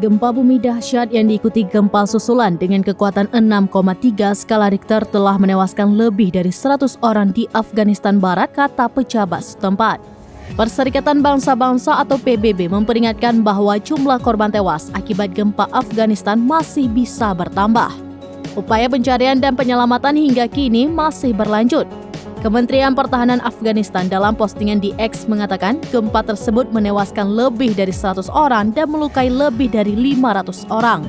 Gempa bumi dahsyat yang diikuti gempa susulan dengan kekuatan 6,3 skala Richter telah menewaskan lebih dari 100 orang di Afghanistan Barat, kata pejabat setempat. Perserikatan Bangsa-Bangsa atau PBB memperingatkan bahwa jumlah korban tewas akibat gempa Afghanistan masih bisa bertambah. Upaya pencarian dan penyelamatan hingga kini masih berlanjut. Kementerian Pertahanan Afghanistan dalam postingan di X mengatakan gempa tersebut menewaskan lebih dari 100 orang dan melukai lebih dari 500 orang.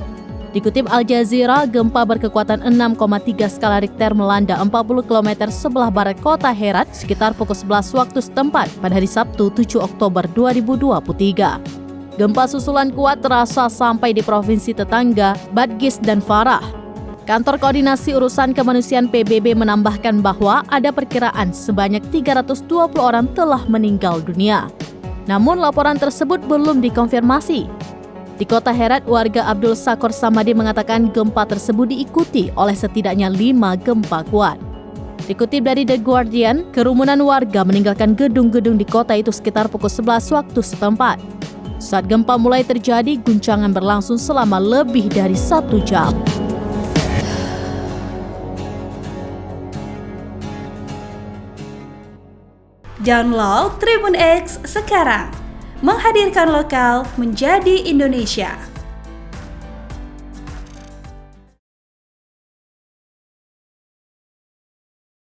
Dikutip Al Jazeera, gempa berkekuatan 6,3 skala Richter melanda 40 km sebelah barat kota Herat sekitar pukul 11 waktu setempat pada hari Sabtu 7 Oktober 2023. Gempa susulan kuat terasa sampai di provinsi tetangga Badghis dan Farah. Kantor Koordinasi Urusan Kemanusiaan PBB menambahkan bahwa ada perkiraan sebanyak 320 orang telah meninggal dunia. Namun laporan tersebut belum dikonfirmasi. Di kota Herat, warga Abdul Sakor Samadi mengatakan gempa tersebut diikuti oleh setidaknya 5 gempa kuat. Dikutip dari The Guardian, kerumunan warga meninggalkan gedung-gedung di kota itu sekitar pukul 11 waktu setempat. Saat gempa mulai terjadi, guncangan berlangsung selama lebih dari 1 jam. Download Tribun X sekarang, menghadirkan lokal menjadi Indonesia.